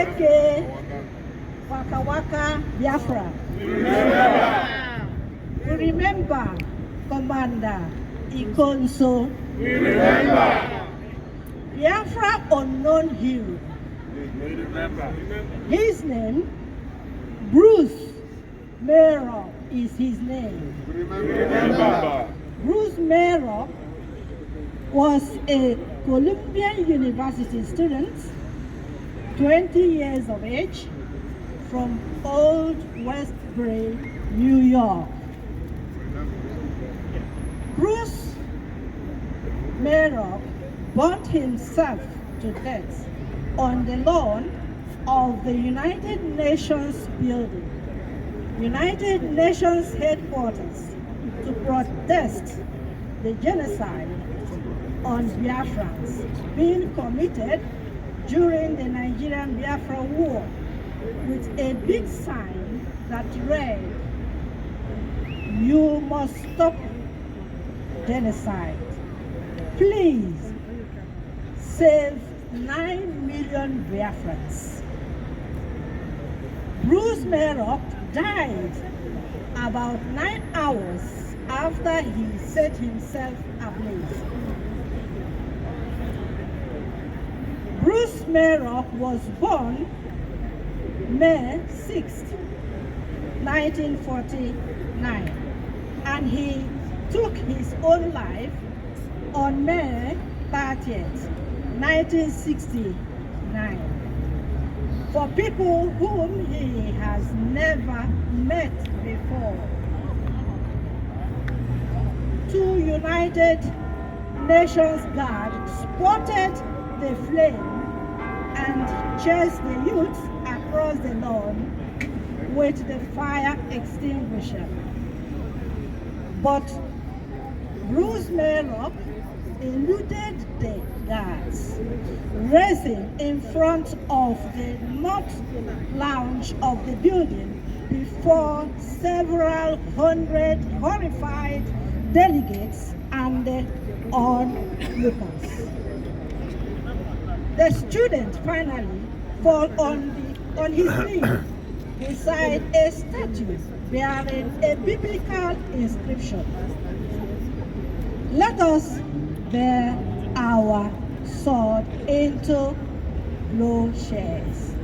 aka Waka Waka Biafra. We remember Commander Ikonso. We remember Biafra unknown hero. We remember. His name, Bruce Mayrock, is his name. We remember. Bruce Mayrock was a Columbian University student, 20 years of age, from Old Westbury, New York. Bruce Mayrock burned himself to death on the lawn of the United Nations building, United Nations headquarters, to protest the genocide on Biafrans being committed during the Nigerian Biafra War, with a big sign that read, "You must stop genocide. Please save 9 million Biafrans." Bruce Mayrock died about 9 hours after he set himself ablaze. Bruce Mayrock was born May 6, 1949, and he took his own life on May 30th, 1969. For people whom he has never met before, 2 United Nations guards spotted the flame and chased the youth across the lawn with the fire extinguisher. But Bruce Mayrock eluded the guards, racing in front of the north lounge of the building before several hundred horrified delegates and onlookers. The student finally fell on his knee beside a statue bearing a biblical inscription. Let us bear our sword into plowshares.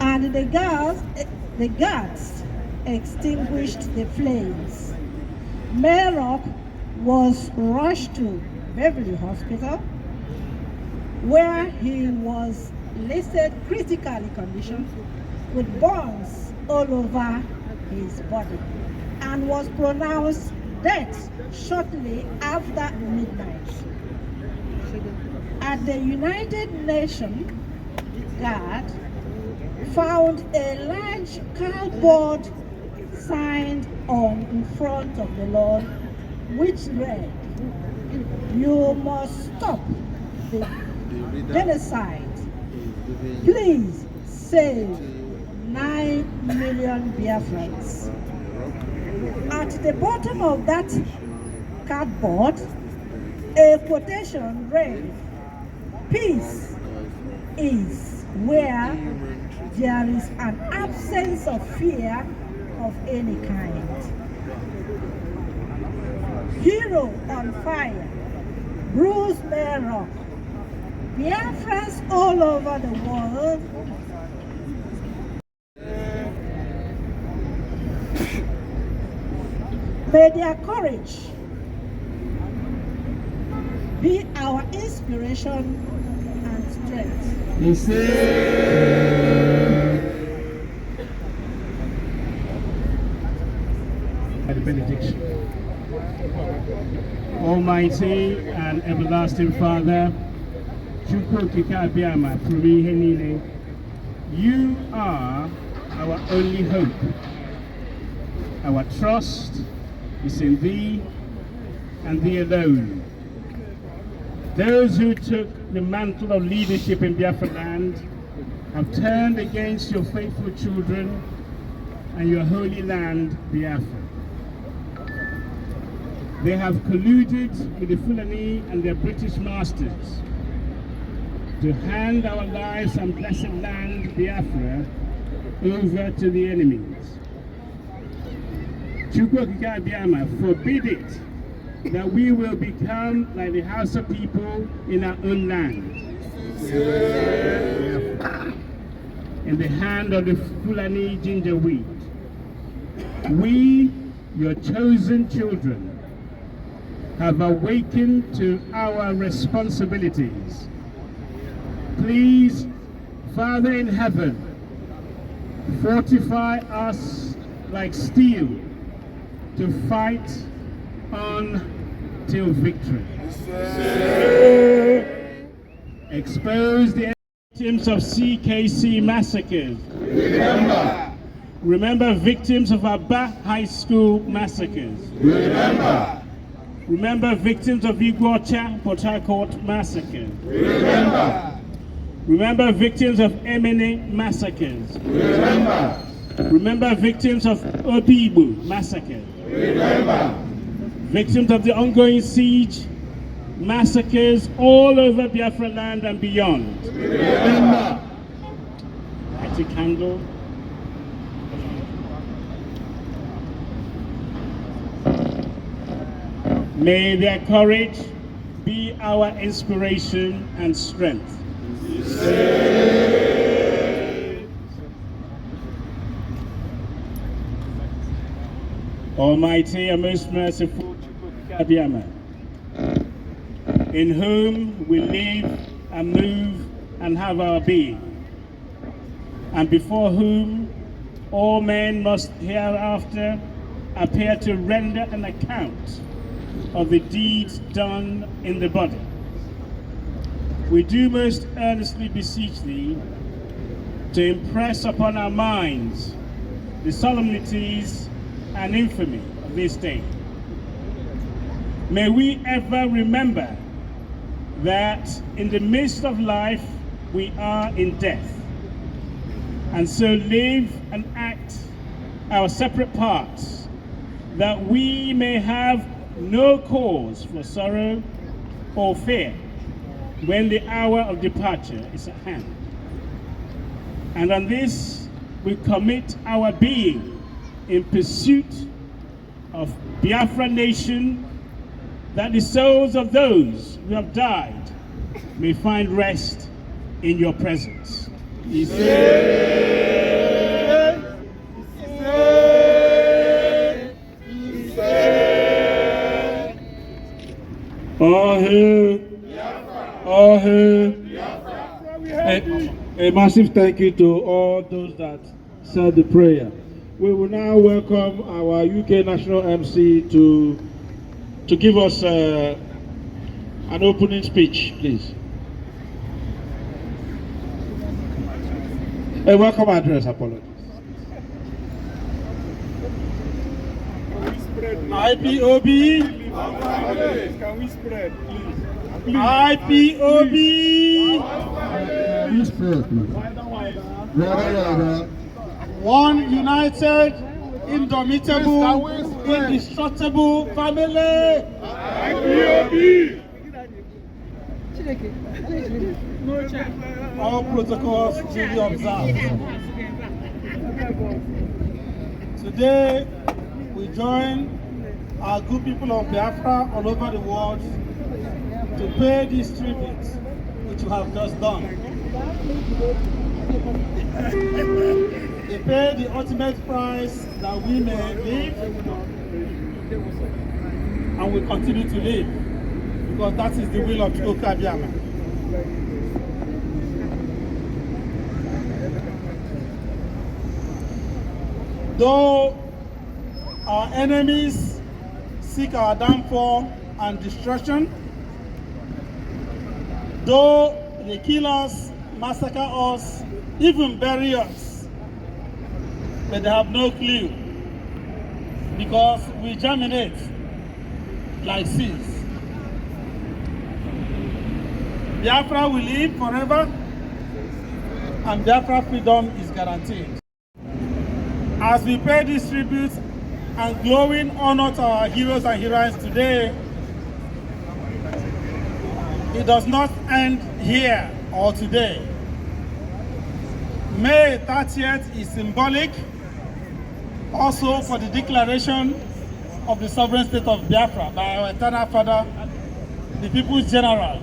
And the guards extinguished the flames. Mayrock was rushed to Beverly Hospital, where he was listed critically conditioned with burns all over his body, and was pronounced dead shortly after midnight. At the United Nations guard found a large cardboard sign in front of the lawn, which read, "You must stop the genocide. Please save 9 million Biafrans." At the bottom of that cardboard, a quotation read, "Peace is where there is an absence of fear of any kind." Hero on fire, Bruce Mayrock. Biafrans all over the world may their courage be our inspiration and strength. The benediction. Almighty and everlasting Father, you are our only hope. Our trust is in Thee and Thee alone. Those who took the mantle of leadership in Biafra land have turned against your faithful children and your holy land, Biafra. They have colluded with the Fulani and their British masters to hand our lives and blessed land, Biafra, over to the enemies. Chukwokika Abiyama, forbid it that we will become like the House of people in our own land. In the hand of the Fulani ginger weed. We, your chosen children, have awakened to our responsibilities. Please, Father in heaven, fortify us like steel to fight on till victory. Expose the victims of CKC massacres. Remember victims of Aba High School massacres. Remember victims of Iguacha Port Harcourt massacres. Remember victims of Emene massacres. Remember victims of Obibu massacres. Victims of the ongoing siege, massacres all over Biafra land and beyond. Light a candle. May their courage be our inspiration and strength. Almighty and most merciful Chukwukika Abiyama, in whom we live and move and have our being, and before whom all men must hereafter appear to render an account of the deeds done in the body. We do most earnestly beseech thee to impress upon our minds the solemnities and infamy of this day. May we ever remember that in the midst of life we are in death, and so live and act our separate parts, that we may have no cause for sorrow or fear when the hour of departure is at hand. And on this we commit our being in pursuit of Biafra nation, that the souls of those who have died may find rest in your presence. A massive thank you to all those that said the prayer. We will now welcome our UK National MC to give us an opening speech, please. A welcome address, apologies. IPOB. Can we spread, please? IPOB. One united, indomitable, indestructible family. IPOB. All protocols duly observed. Today, we join our good people of Biafra all over the world to pay this tribute which you have just done. They pay the ultimate price that we may live and we continue to live, because that is the will of Chukwukika Abiyama. Though our enemies seek our downfall and destruction, though they kill us, massacre us, even bury us, but they have no clue, because we germinate like seeds. Biafra will live forever, and Biafra freedom is guaranteed. As we pay this tribute and glowing honor to our heroes and heroines today, it does not end here. or today. May 30th is symbolic also for the declaration of the sovereign state of Biafra by our eternal father, the People's General,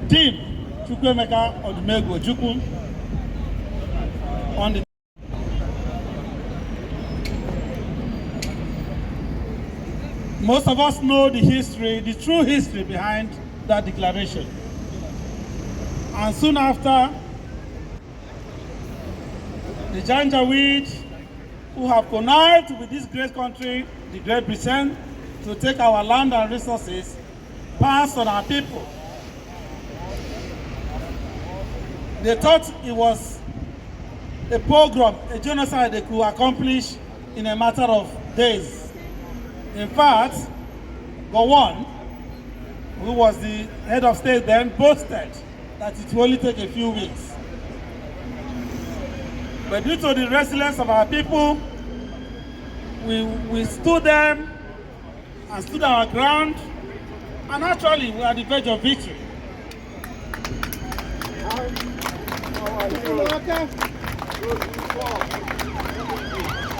Deep Chukwuemeka Odumegwu Ojukwu, on the most of us know the history, the true history behind that declaration. And soon after, the Janjaweed, who have connived with this great country, the Great Britain, to take our land and resources, passed on our people. They thought it was a pogrom, a genocide they could accomplish in a matter of days. In fact, Gowon, who was the head of state then, boasted that it will only take a few weeks. But due to the resilience of our people, we stood them and stood our ground, and actually we are at the verge of victory.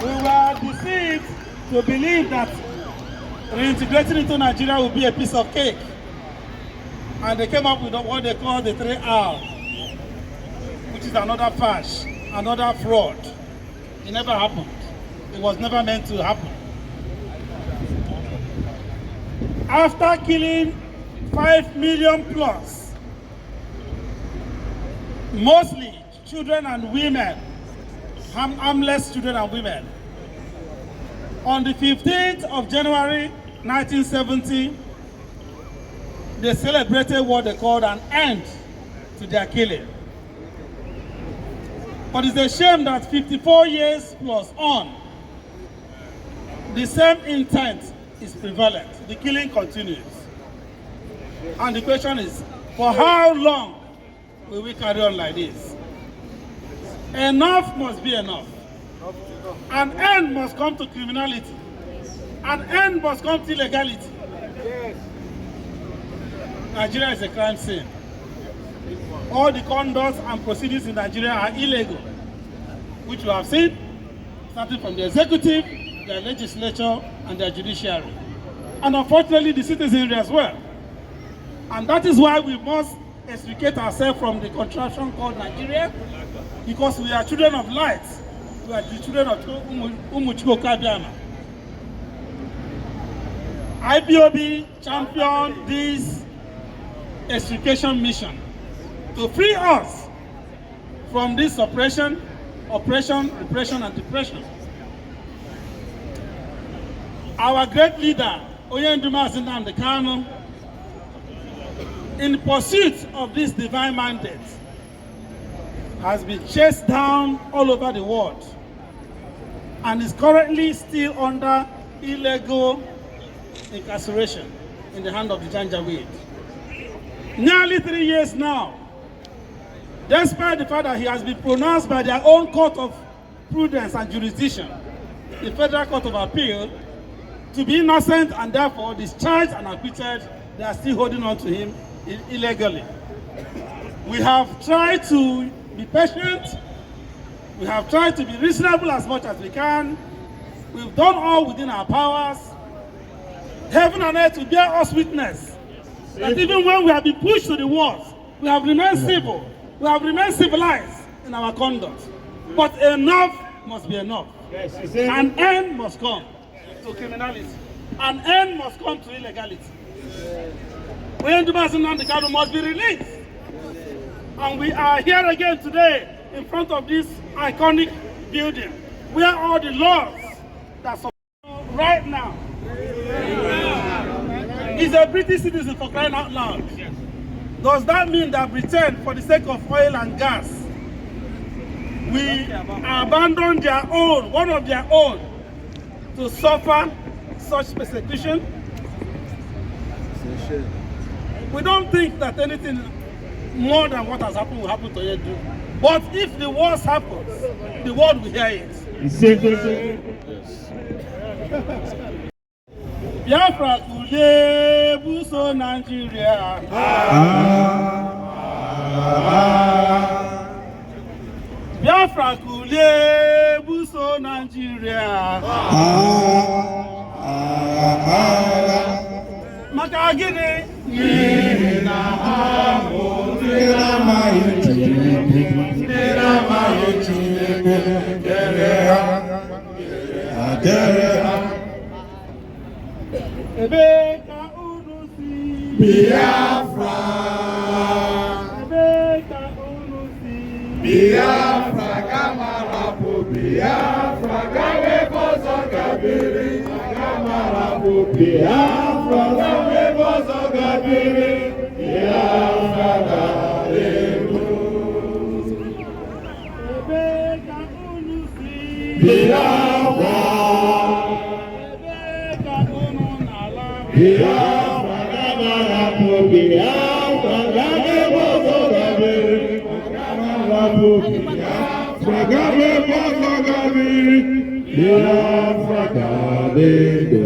We were deceived to believe that reintegrating into Nigeria would be a piece of cake. And they came up with what they call the 3R, which is another fash, another fraud. It never happened. It was never meant to happen. After killing 5 million plus, mostly children and women, harmless children and women, on the 15th of January 1970, they celebrated what they called an end to their killing. But it's a shame that 54 years plus on, the same intent is prevalent. The killing continues. And the question is, for how long will we carry on like this? Enough must be enough. An end must come to criminality. An end must come to illegality. Nigeria is a crime scene. All the conducts and proceedings in Nigeria are illegal, which we have seen, starting from the executive, the legislature, and the judiciary. And unfortunately, the citizenry as well. And that is why we must extricate ourselves from the contraption called Nigeria, because we are children of light. We are the children of Umuchiko Kabiama. IPOB championed this extrication mission to free us from this oppression, repression, and depression. Our great leader, Oyenduma Nnamdi Kanu, in pursuit of this divine mandate, has been chased down all over the world and is currently still under illegal incarceration in the hand of the Janjaweed. Nearly 3 years now, despite the fact that he has been pronounced by their own court of prudence and jurisdiction, the Federal Court of Appeal, to be innocent and therefore discharged and acquitted, they are still holding on to him illegally. We have tried to be patient. We have tried to be reasonable as much as we can. We've done all within our powers. Heaven and earth will bear us witness that even when we have been pushed to the walls, we have remained civil. We have remained civilized in our conduct. But enough must be enough. An end must come to criminality. An end must come to illegality. Oyenduma Nnamdi Kanu must be released. And we are here again today in front of this iconic building where all the laws that support right now. He's a British citizen, for crying out loud. Does that mean that Britain, for the sake of oil and gas, we abandon their own, one of their own, to suffer such persecution? We don't think that anything more than what has happened will happen to Edu. But if the worst happens, the world will hear it. Biafra kule buso Nigeria. Biafra kulie buso Nigeria. Maka gini. Ebe ka unu si Biafra. Ebe ka unu si Biafra kamarapu. Biafra gawe bozo gabiri. Kamarapu. Biafra gawe bozo gabiri. Biafra gabiri. Ebe ka unu si Biafra. Ebe ka unu n'ala Biafra kamarapu. Biafra gawe bozo gabiri. Kamarapu. Biafra gawe bozo gabiri. Biafra gabiri.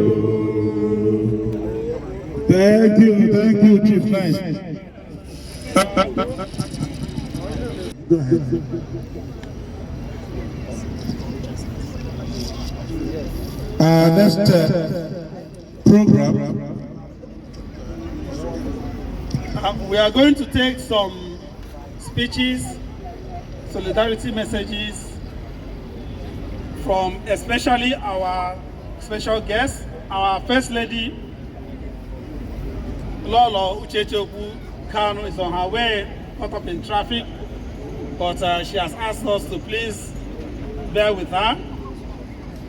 Thank you, Chief. Nice. Go ahead. Next program. We are going to take some speeches, solidarity messages from especially our special guest, our First Lady, Lolo Uchechoku Kanu is on her way, caught up in traffic, but she has asked us to please bear with her.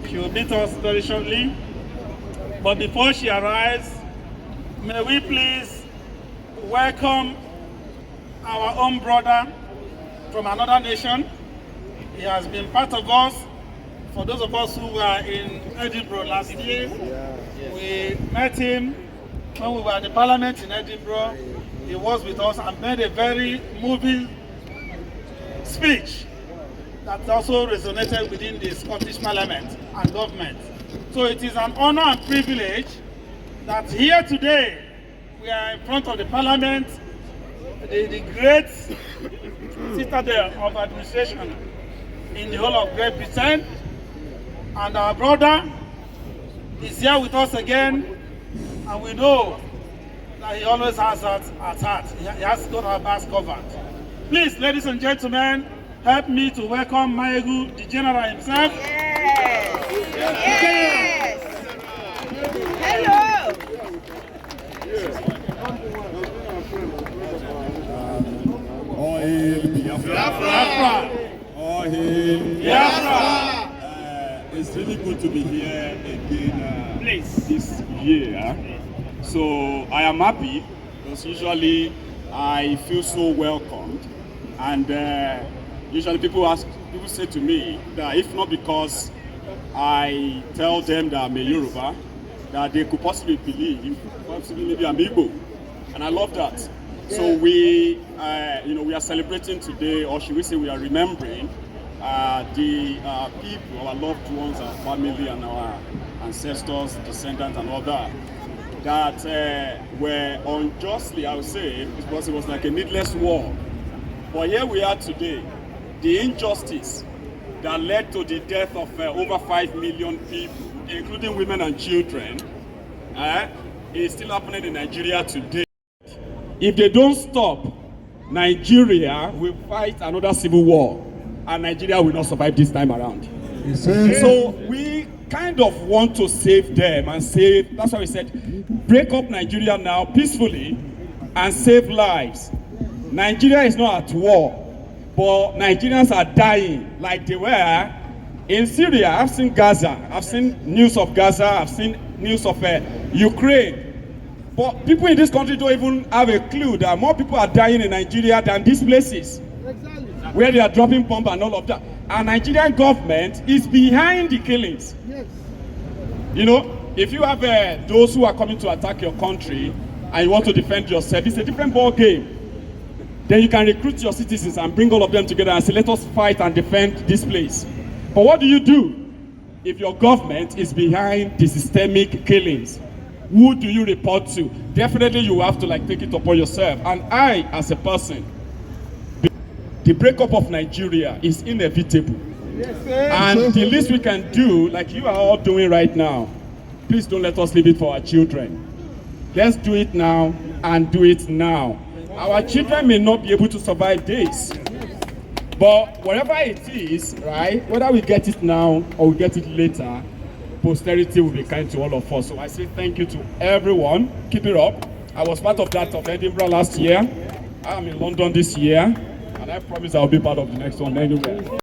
She will meet us very shortly. But before she arrives, may we please welcome our own brother from another nation. He has been part of us. For those of us who were in Edinburgh last year, we met him when we were at the Parliament in Edinburgh. He was with us and made a very moving speech that also resonated within the Scottish Parliament and government. So it is an honor and privilege that here today we are in front of the Parliament, the great citadel of administration in the whole of Great Britain, and our brother is here with us again, and we know that he always has that at heart. He has got our backs covered. Please, ladies and gentlemen, help me to welcome Maegu, the General himself. Yes! Yes! Hello! All hail Biafra. Biafra. All hail Biafra. It's really good to be here again Please. this year. So I am happy because usually I feel so welcomed, and usually people say to me that if not because I tell them that I'm a Yoruba, that they could possibly believe, possibly maybe I'm Igbo, and I love that. So we are celebrating today, or should we say we are remembering the people, our loved ones, our family, and our ancestors, descendants, and all that were unjustly, I would say, because it was like a needless war. But here we are today. The injustice that led to the death of over 5 million people, including women and children, is still happening in Nigeria today. If they don't stop, Nigeria will fight another civil war, and Nigeria will not survive this time around. So we kind of want to save them and save, that's why we said, break up Nigeria now peacefully and save lives. Nigeria is not at war, but Nigerians are dying like they were in Syria. I've seen Gaza, I've seen news of Gaza, I've seen news of Ukraine. But people in this country don't even have a clue that more people are dying in Nigeria than these places. Where they are dropping bomb and all of that. And Nigerian government is behind the killings. Yes. You know, if you have those who are coming to attack your country and you want to defend yourself, it's a different ball game. Then you can recruit your citizens and bring all of them together and say, let us fight and defend this place. But what do you do if your government is behind the systemic killings? Who do you report to? Definitely you have to take it upon yourself. And I, as a person, the breakup of Nigeria is inevitable. And the least we can do, like you are all doing right now, please don't let us leave it for our children. Let's do it now and do it now. Our children may not be able to survive this, but whatever it is, right, whether we get it now or we get it later, posterity will be kind to all of us. So I say thank you to everyone. Keep it up. I was part of that of Edinburgh last year. I'm in London this year, and I promise I'll be part of the next one anywhere.